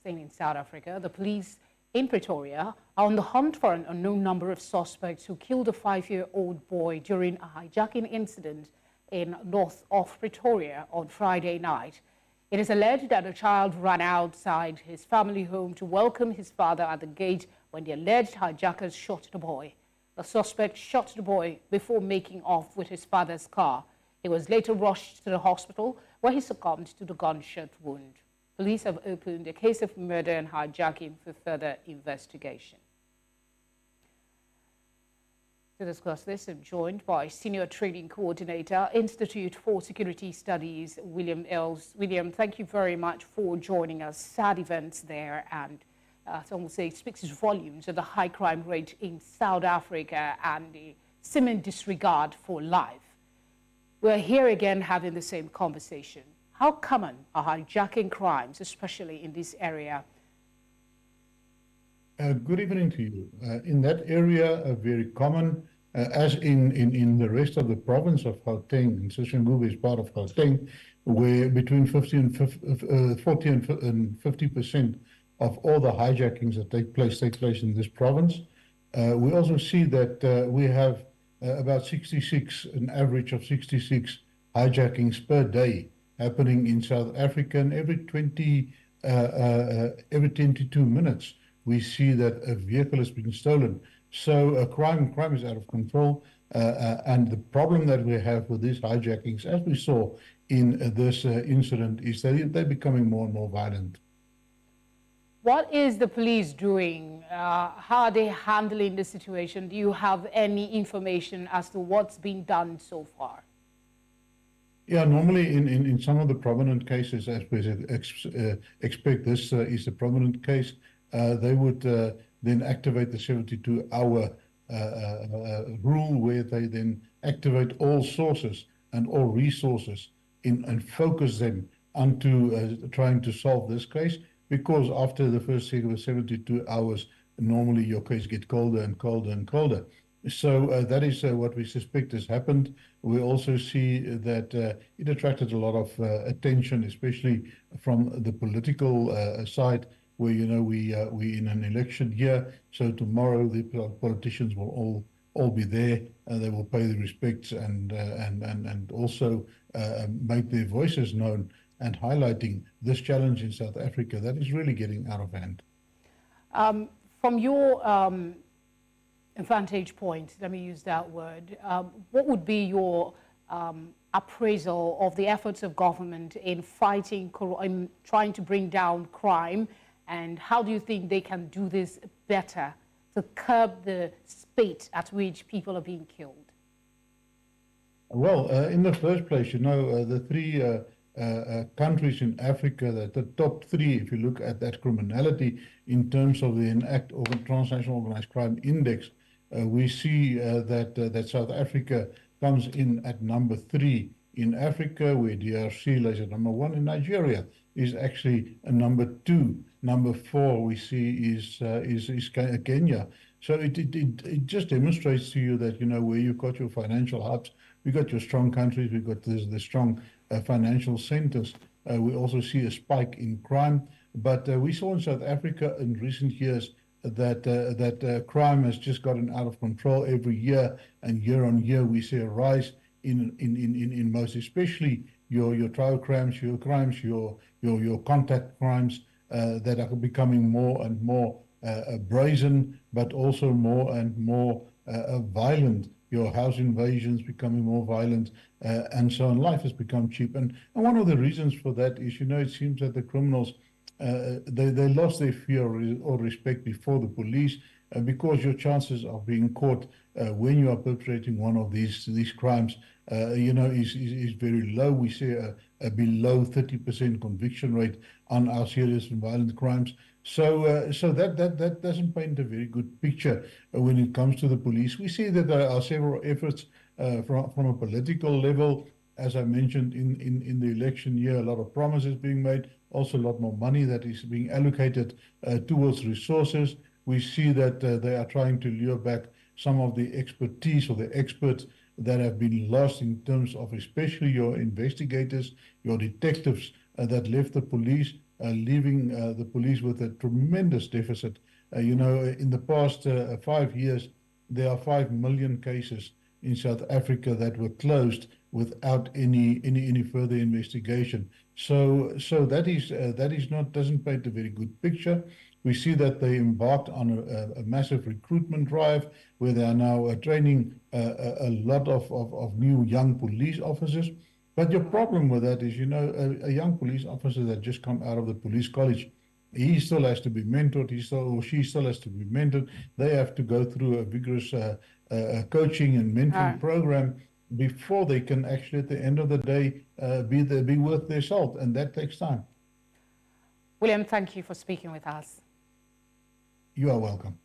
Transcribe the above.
staying in South Africa. The police in Pretoria are on the hunt for an unknown number of suspects who killed a 5-year-old boy during a hijacking incident in north of Pretoria on Friday night. It is alleged that a child ran outside his family home to welcome his father at the gate when the alleged hijackers shot the boy. The suspect shot the boy before making off with his father's car. He was later rushed to the hospital where he succumbed to the gunshot wound. Police have opened a case of murder and hijacking for further investigation. To discuss this, I'm joined by Senior Training Coordinator, Institute for Security Studies, Williem Els. Williem, thank you very much for joining us. Sad events there, and some will say it speaks volumes of the high crime rate in South Africa and the seeming disregard for life. We're here again having the same conversation. How common are hijacking crimes, especially in this area? Good evening to you. In that area, very common, as in the rest of the province of Gauteng, and Soshanguve is part of Gauteng, where between 40 and 50% of all the hijackings that take place in this province. We also see that we have about 66, an average of 66 hijackings per day happening in South Africa, and every 22 minutes we see that a vehicle has been stolen. So crime is out of control, and the problem that we have with these hijackings, as we saw in this incident, is that they're becoming more and more violent. What is the police doing? How are they handling the situation? Do you have any information as to what's been done so far? Yeah, normally in some of the prominent cases, as we expect, this is a prominent case, they would then activate the 72-hour rule, where they then activate all sources and all resources and focus them onto trying to solve this case, because after the first 72 hours, normally your case gets colder and colder and colder. So that is what we suspect has happened. We also see that it attracted a lot of attention, especially from the political side, where, you know, we're in an election year. So tomorrow the politicians will all be there. They will pay the respects and also make their voices known, and highlighting this challenge in South Africa that is really getting out of hand. From your vantage point, let me use that word, what would be your appraisal of the efforts of government in fighting, in trying to bring down crime, and how do you think they can do this better to curb the spate at which people are being killed? Well, in the first place, you know, the three countries in Africa, the top three, if you look at that criminality in terms of the transnational organized crime index, we see that South Africa comes in at number 3 in Africa, where DRC lays at number 1, and Nigeria is actually a number 2. Number 4 we see is Kenya. So it just demonstrates to you that, you know, where you've got your financial hubs, we've got your strong countries, we've got the strong financial centers. We also see a spike in crime, but we saw in South Africa in recent years that crime has just gotten out of control every year, and year on year we see a rise in most, especially your trial crimes, your contact crimes that are becoming more and more brazen, but also more and more violent. Your house invasions becoming more violent, and so on. Life has become cheap, and one of the reasons for that is, you know, it seems that the criminals, they lost their fear or respect before the police, because your chances of being caught when you are perpetrating one of these crimes, you know, is very low. We see a below 30% conviction rate on our serious and violent crimes. So that doesn't paint a very good picture when it comes to the police. We see that there are several efforts from a political level. As I mentioned, in the election year, a lot of promises being made, also a lot more money that is being allocated towards resources. We see that they are trying to lure back some of the expertise or the experts that have been lost, in terms of especially your investigators, your detectives that left the police. leaving the police with a tremendous deficit. In the past 5 years, there are 5 million cases in South Africa that were closed without any further investigation. So doesn't paint a very good picture. We see that they embarked on a massive recruitment drive where they are now training a lot of new young police officers. But your problem with that is, a young police officer that just come out of the police college, he still has to be mentored, she still has to be mentored. They have to go through a vigorous coaching and mentoring program before they can actually, at the end of the day, be worth their salt, and that takes time. Williem, thank you for speaking with us. You are welcome.